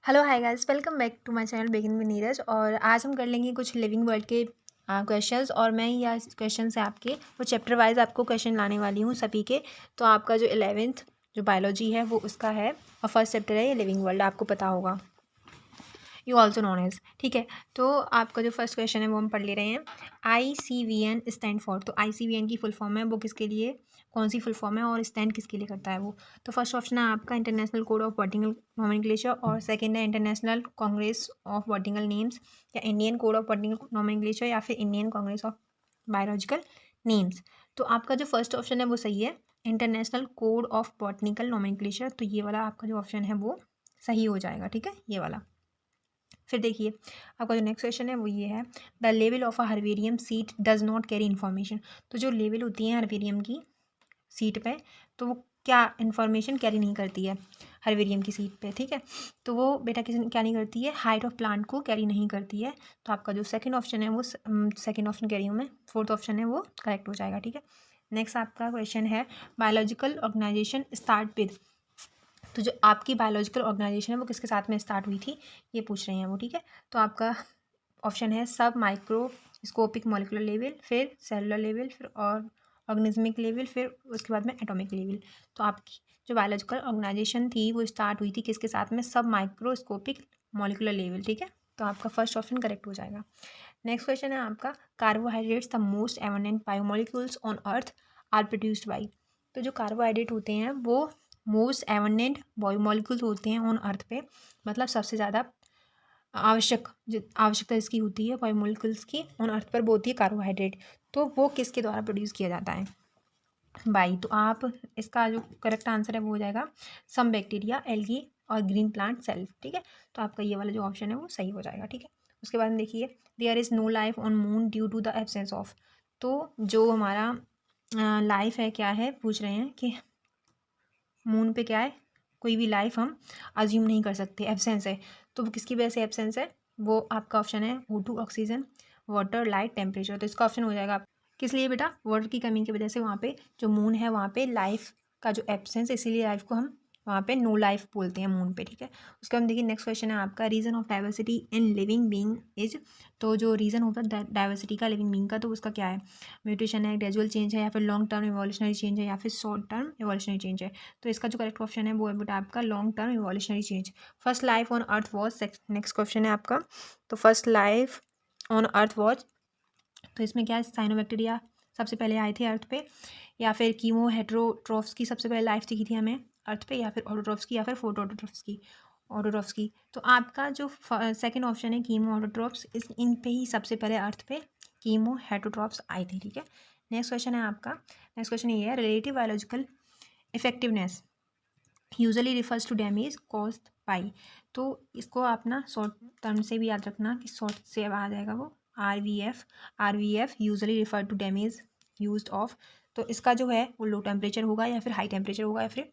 Hello hi guys, welcome back to my channel begin with Neeraj. और आज हम कर लेंगे कुछ लिविंग वर्ल्ड के क्वेश्चंस। और मैं या क्वेश्चन से आपके वो चैप्टर वाइज आपको क्वेश्चन लाने वाली हूँ सभी के। तो आपका जो 11th जो बायोलॉजी है वो उसका है और फर्स्ट चैप्टर है ये लिविंग वर्ल्ड, आपको पता होगा, यू ऑल्सो नोन एज। ठीक है, तो आपका जो फर्स्ट क्वेश्चन है वो हम पढ़ ले रहे हैं। ICVN स्टैंड फॉर, तो ICVN की फुल फॉर्म है वो किसके लिए, कौन सी फुल फॉर्म है और स्टैंड किसके लिए करता है वो। तो फर्स्ट ऑप्शन है आपका international code of botanical nomenclature, और सेकंड है international congress of botanical names, या Indian code of botanical nomenclature, या फिर Indian congress of biological names. तो आपका जो फर्स्ट ऑप्शन है वो सही है, international code of botanical nomenclature. तो ये वाला आपका जो ऑप्शन है वो सही हो जाएगा। ठीक है, ये वाला। फिर देखिए आपका जो नेक्स्ट क्वेश्चन है वो ये है, the level of a herbarium seat does not carry information. तो जो लेवल होती है हर्बेरियम की सीट पे, तो वो क्या इन्फॉर्मेशन कैरी नहीं करती है हर्बेरियम की सीट पे। ठीक है, तो वो बेटा किसी क्या नहीं करती है, हाइट ऑफ प्लांट को कैरी नहीं करती है। तो आपका जो सेकंड ऑप्शन है वो सेकंड ऑप्शन कह रही हूँ मैं, फोर्थ ऑप्शन है वो करेक्ट हो जाएगा। ठीक है, नेक्स्ट आपका क्वेश्चन है, बायोलॉजिकल ऑर्गेनाइजेशन स्टार्ट विद। तो जो आपकी बायोलॉजिकल ऑर्गेनाइजेशन है वो किसके साथ में स्टार्ट हुई थी, ये पूछ रहे हैं वो। ठीक है, तो आपका ऑप्शन है सब माइक्रोस्कोपिक मॉलिकुलर लेवल, फिर सेलुलर लेवल, फिर और ऑर्गेनिज्मिक लेवल, फिर उसके बाद में एटॉमिक लेवल। तो आपकी जो बायोलॉजिकल ऑर्गेनाइजेशन थी वो स्टार्ट हुई थी किसके साथ में, सब माइक्रोस्कोपिक मॉलिकुलर लेवल। ठीक है, तो आपका फर्स्ट ऑप्शन करेक्ट हो जाएगा। नेक्स्ट क्वेश्चन है आपका, carbohydrates the most abundant biomolecules on earth are produced by. तो जो कार्बोहाइड्रेट होते हैं वो मोस्ट एबंडेंट बायोमोलिक्यूल्स होते हैं ऑन अर्थ पे, मतलब सबसे ज़्यादा आवश्यकता इसकी होती है बायोमोलिक्यूल्स की ऑन अर्थ पर, वो होती है कार्बोहाइड्रेट। तो वो किसके द्वारा प्रोड्यूस किया जाता है, बाई। तो आप इसका जो करेक्ट आंसर है वो हो जाएगा सम बैक्टीरिया, एल्गी और ग्रीन प्लांट सेल। ठीक है, तो आपका ये वाला जो ऑप्शन है वो सही हो जाएगा। ठीक है, उसके बाद में देखिए, there is no life on moon due to the absence of. तो जो हमारा लाइफ है क्या है, पूछ रहे हैं कि मून पे क्या है, कोई भी लाइफ हम अज्यूम नहीं कर सकते, एब्सेंस है। तो वो किसकी वजह से एब्सेंस है, वो आपका ऑप्शन है O2 oxygen, water, light, temperature. तो इसका ऑप्शन हो जाएगा किस लिए बेटा, वाटर की कमी की वजह से वहाँ पे जो मून है वहाँ पे लाइफ का जो एब्सेंस, इसीलिए लाइफ को हम वहाँ पे नो लाइफ बोलते हैं मून पे। ठीक है, उसके बाद देखिए नेक्स्ट क्वेश्चन है आपका, reason of diversity in living being is. तो जो रीज़न होता है डाइवर्सिटी का लिविंग बीइंग का, तो उसका क्या है, म्यूटेशन है, ग्रेजुअल चेंज है, या फिर लॉन्ग टर्म इवोल्यूशनरी चेंज है, या फिर शॉर्ट टर्म इवोल्यूशनरी चेंज है। तो इसका जो करेक्ट ऑप्शन है वो है बेटा आपका long term evolutionary change. First life on earth was, next question है आपका, तो first life on earth was, तो इसमें क्या है, साइनोबैक्टीरिया सबसे पहले आए थे अर्थ पे, या फिर कीमो हेट्रोट्रॉफ्स की सबसे पहले लाइफ दिखी थी हमें अर्थ पे, या फिर ऑटोट्रॉफ्स की, या फिर फोटोट्रॉफ्स की, ऑटोट्रॉफ्स की। तो आपका जो सेकंड ऑप्शन है कीमो ऑटोट्रॉफ्स, इस इन पे ही सबसे पहले अर्थ पे कीमो हेट्रोट्रॉफ्स आए थे। ठीक है, नेक्स्ट क्वेश्चन है आपका, नेक्स्ट क्वेश्चन ये है, relative biological effectiveness usually refers to damage caused by. तो इसको आप ना शॉर्ट टर्म से भी याद रखना कि शॉर्ट से आ जाएगा वो R V F usually refer to damage use of. तो इसका जो है वो लो टेम्परेचर होगा, या फिर हाई टेम्परेचर होगा, या फिर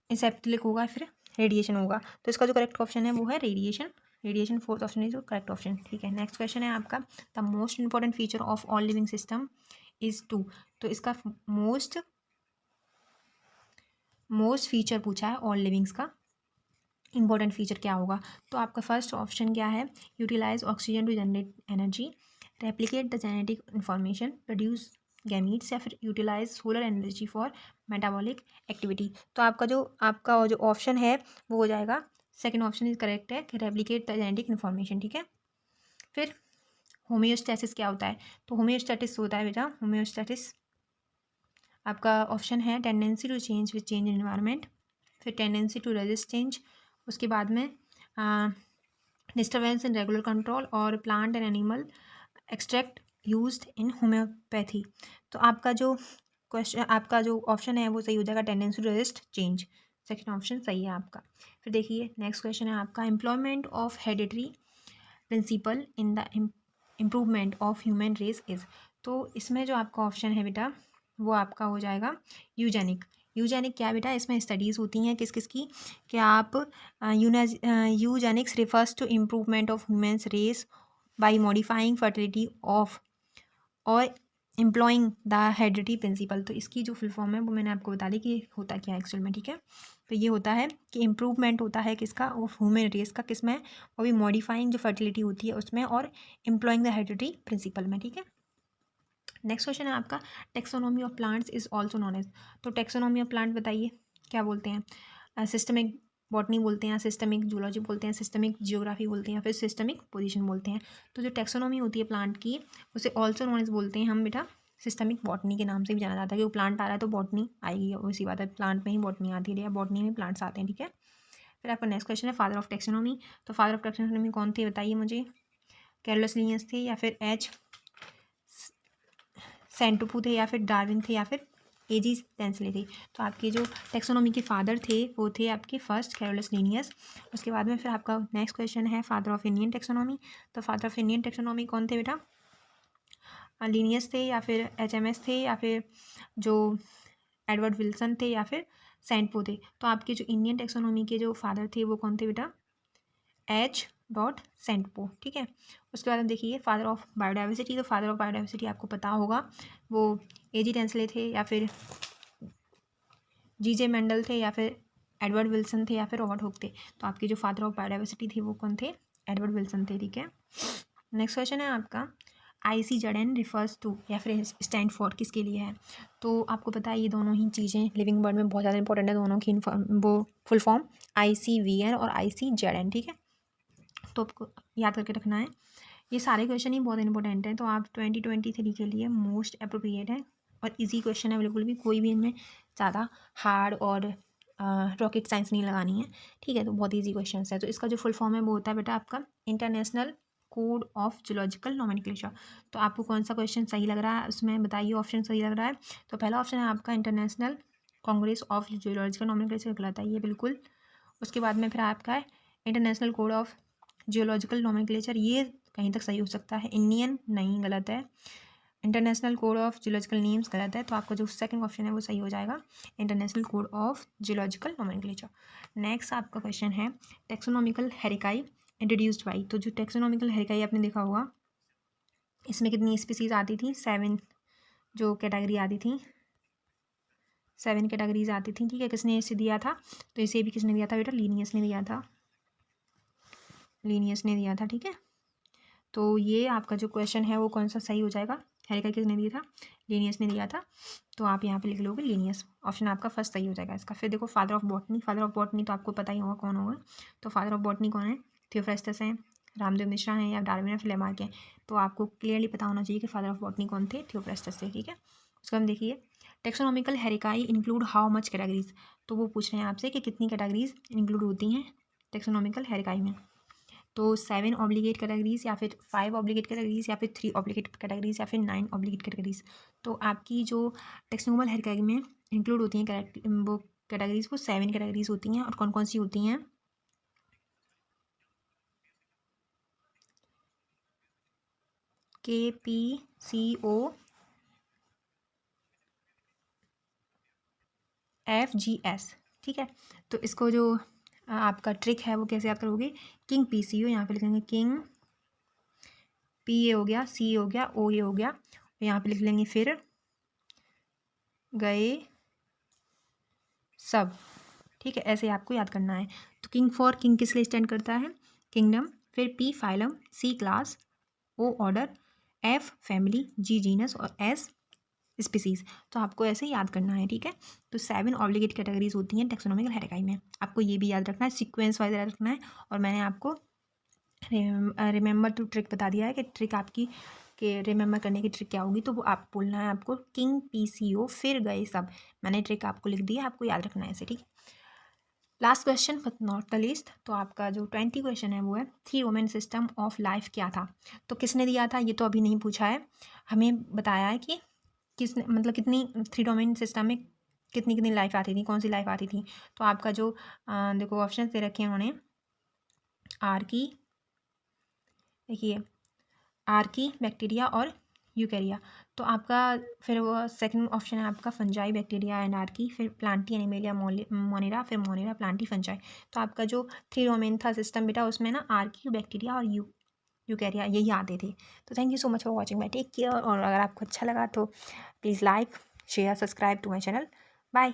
इंसेप्टिलिक होगा, या फिर रेडिएशन होगा। तो इसका जो करेक्ट ऑप्शन है वो है radiation. Radiation fourth option is correct option. ठीक है, नेक्स्ट क्वेश्चन है आपका, the most important feature of all living system is to. तो इसका मोस्ट फीचर पूछा है ऑल लिविंग्स का, इंपॉर्टेंट फीचर क्या होगा। तो आपका फर्स्ट ऑप्शन क्या है, utilize oxygen to generate energy, replicate the genetic information, produce gametes, या फिर utilize solar energy for metabolic activity. तो आपका जो ऑप्शन है वो हो जाएगा सेकंड ऑप्शन इज करेक्ट है कि रेप्लिकेट द जेनेटिक इन्फॉर्मेशन। ठीक है, फिर होम्योस्टैसिस क्या होता है, तो होम्योस्टैटिस होता है बेटा, होम्योस्टैटिस आपका ऑप्शन है tendency to change with change in environment, फिर टेंडेंसी टू रेजिस्ट चेंज, उसके बाद में डिस्टर्बेंस इन रेगुलर कंट्रोल, और plant and animal extract used in homeopathy. तो आपका जो क्वेश्चन, आपका जो ऑप्शन है वो सही हो जाएगा tendency to resist change, second option सही है आपका। फिर देखिए नेक्स्ट क्वेश्चन है आपका, employment of hereditary principle in the improvement of human race is. तो इसमें जो आपका ऑप्शन है बेटा वो आपका हो जाएगा यूजेनिक। यूजेनिक क्या है बेटा, इसमें स्टडीज़ होती हैं किस किस की, कि आप eugenics refers to improvement of humans race by modifying fertility of, और एम्प्लॉइंग द हेरिडिटी प्रिंसिपल, तो इसकी जो फुल फॉर्म है वो मैंने आपको बता दी कि होता क्या है एक्चुअल में, ठीक है। तो ये होता है कि इम्प्रूवमेंट होता है किसका, ह्यूमन रेस का, किस में, वो भी मॉडिफाइंग जो फर्टिलिटी होती है उसमें, और एम्प्लॉइंग द हेरिडिटी प्रिंसिपल में, ठीक है। नेक्स्ट क्वेश्चन है आपका, taxonomy of plants is also known as, तो टेक्सोनॉमी ऑफ प्लांट बताइए क्या बोलते हैं, सिस्टमिक बॉटनी बोलते हैं, सिस्टमिक जूलॉजी बोलते हैं, सिस्टमिक जियोग्राफी बोलते हैं, फिर सिस्टमिक पोजीशन बोलते हैं। तो जो टेक्सोनॉमी होती है प्लांट की उसे ऑल्सो नॉन एज बोलते हैं हम बेटा सिस्टमिक बॉटनी के नाम से भी जाना जाता है, क्योंकि प्लांट आ रहा है तो बॉटनी आएगी, उसी बात है, प्लांट में ही बॉटनी आती है, बॉटनी में प्लांट्स आते हैं, ठीक है। फिर आपका नेक्स्ट क्वेश्चन है फादर ऑफ टेक्सोनॉमी, तो फादर ऑफ टेक्सोनॉमी कौन थे बताइए मुझे, कैरोलस लिनियस थे या फिर एच सेंटोपू थे या फिर डार्विन थे या फिर एजी टेंसले थे। तो आपके जो टेक्सोनॉमी के फादर थे वो थे आपके फर्स्ट कैरोलस लिनियस। उसके बाद में फिर आपका नेक्स्ट क्वेश्चन है फादर ऑफ इंडियन टेक्सोनॉमी, तो फादर ऑफ इंडियन टेक्सोनॉमी कौन थे बेटा, लिनियस थे या फिर एचएमएस थे या फिर जो एडवर्ड विल्सन थे या फिर सेंटपो थे। तो आपके जो इंडियन टेक्सोनॉमी के जो फादर थे वो कौन थे बेटा, एच डॉट सेंटपो, ठीक है। उसके बाद हम देखिए फादर ऑफ बायोडाइवर्सिटी, तो फादर ऑफ बायोडाइवर्सिटी आपको पता होगा वो एजी टेंसले थे या फिर जीजे मेंडल थे या फिर एडवर्ड विल्सन थे या फिर रॉबर्ट हुक थे। तो आपके जो फादर ऑफ बायोडाइवर्सिटी थे वो कौन थे, एडवर्ड विल्सन थे, ठीक है। नेक्स्ट क्वेश्चन है आपका ICZN रिफर्स टू या फिर स्टैंड फॉर किसके लिए है, तो आपको पता है ये दोनों ही चीज़ें लिविंग वर्ड में बहुत ज़्यादा इंपॉर्टेंट है, दोनों की वो फुल फॉर्म ICVN और ICZN, ठीक है। तो आपको याद करके रखना है, ये सारे क्वेश्चन ही बहुत इंपॉर्टेंट हैं, तो आप 2023 के लिए मोस्ट अप्रोप्रिएट है और इजी क्वेश्चन है बिल्कुल भी, कोई भी इनमें ज़्यादा हार्ड और रॉकेट साइंस नहीं लगानी है, ठीक है। तो बहुत ईजी क्वेश्चन है। तो इसका जो फुल फॉर्म है वो होता है बेटा आपका international code of zoological nomenclature. तो आपको कौन सा क्वेश्चन सही लग रहा है उसमें बताइए, ऑप्शन सही लग रहा है। तो पहला ऑप्शन है आपका international congress of zoological nomenclature कहलाता है ये बिल्कुल। उसके बाद में फिर आपका है international code of geological nomenclature, ये कहीं तक सही हो सकता है, इंडियन नहीं गलत है, international code of geological names गलत है। तो आपका जो सेकंड ऑप्शन है वो सही हो जाएगा, international code of geological nomenclature. Next आपका क्वेश्चन है टेक्सोनॉमिकल हेरिकाई इंट्रोड्यूस्ड बाई, तो जो टेक्सोनॉमिकल हेरिकाई आपने देखा होगा इसमें कितनी स्पीसीज आती थी, 7 जो कैटेगरी आती थी, 7 कैटेगरीज आती थी, ठीक है। किसने इसे दिया था, तो इसे भी किसने दिया था बेटा, लीनियस ने दिया था, लीनियस ने दिया था, ठीक है। तो ये आपका जो क्वेश्चन है वो कौन सा सही हो जाएगा, हेरिका किसने दिया था, लीनियस ने दिया था। तो आप यहाँ पे लिख लोगे लीनियस, ऑप्शन आपका फर्स्ट सही हो जाएगा इसका। फिर देखो father of botany, father of botany तो आपको पता ही होगा कौन होगा, तो फादर ऑफ बॉटनी कौन है, थियोफ्रास्टस हैं, रामदेव मिश्रा हैं या डार्विन या फिलेमार्क हैं। तो आपको क्लियरली पता होना चाहिए कि फादर ऑफ बॉटनी कौन थे, थियोफ्रास्टस थे, ठीक है। उसका हम देखिए taxonomical hierarchy include how much categories, तो वो पूछ रहे हैं आपसे कि कितनी कैटेगरीज इंक्लूड होती हैं टेक्सोनॉमिकल हेरिकाई में। तो 7 ऑब्लिगेट कैटेगरीज या फिर 5 ऑब्लिगेट कैटेगरीज या फिर 3 ऑब्लिगेट कैटेगरीज या फिर 9 ऑब्लिगेट कैटेगरीज। तो आपकी जो टेक्सोनोमल हेरिकाई में इंक्लूड होती हैं वो कैटेगरीज वो 7 कैटेगरीज होती हैं, और कौन कौन सी होती हैं, KPCO FGS, ठीक है। तो इसको जो आपका ट्रिक है वो कैसे याद करोगे, किंग PCO, यहाँ पे लिखेंगे किंग, PA हो गया, C हो गया, OA हो गया, यहाँ पे लिख लेंगे फिर गए सब, ठीक है। ऐसे आपको याद करना है। तो किंग फॉर किंग किस लिए स्टैंड करता है, किंगडम, फिर P phylum, C class, O order, F family, G genus और S स्पीसीज। तो आपको ऐसे याद करना है, ठीक है। तो 7 ऑब्लिगेट कैटेगरीज होती हैं टेक्सोनॉमिकल हेरिकाई में, आपको ये भी याद रखना है, सीक्वेंस वाइज याद रखना है। और मैंने आपको रिमेंबर टू ट्रिक बता दिया है कि ट्रिक आपकी कि रिमेंबर करने की ट्रिक क्या होगी, तो वो आप बोलना है आपको किंग PCO फिर गए सब, मैंने ट्रिक आपको लिख दी है, आपको याद रखना है ऐसे, ठीक है। Last question but not the least, तो आपका जो 20 क्वेश्चन है वो है 3 वुमेन सिस्टम ऑफ लाइफ क्या था, तो किसने दिया था ये तो अभी नहीं पूछा है, हमें बताया है कि किसने मतलब कितनी 3 डोमेन सिस्टम में कितनी कितनी लाइफ आती थी, कौन सी लाइफ आती थी। तो आपका जो देखो ऑप्शन दे रखे हैं उन्होंने, आर्की, देखिए आर्की, बैक्टीरिया और यूकेरिया। तो आपका फिर वो सेकंड ऑप्शन है आपका फंजाई, बैक्टीरिया एंड आर्की, फिर प्लांटी एनिमेलिया मोनेरा, फिर मोनेरा प्लांटी फंजाई। तो आपका जो 3 डोमेन था सिस्टम बेटा उसमें ना आर्की, बैक्टीरिया और यूकैरिया यही आते थे। तो thank you so much for watching my, take care. और अगर आपको अच्छा लगा तो please like share subscribe to my channel. Bye.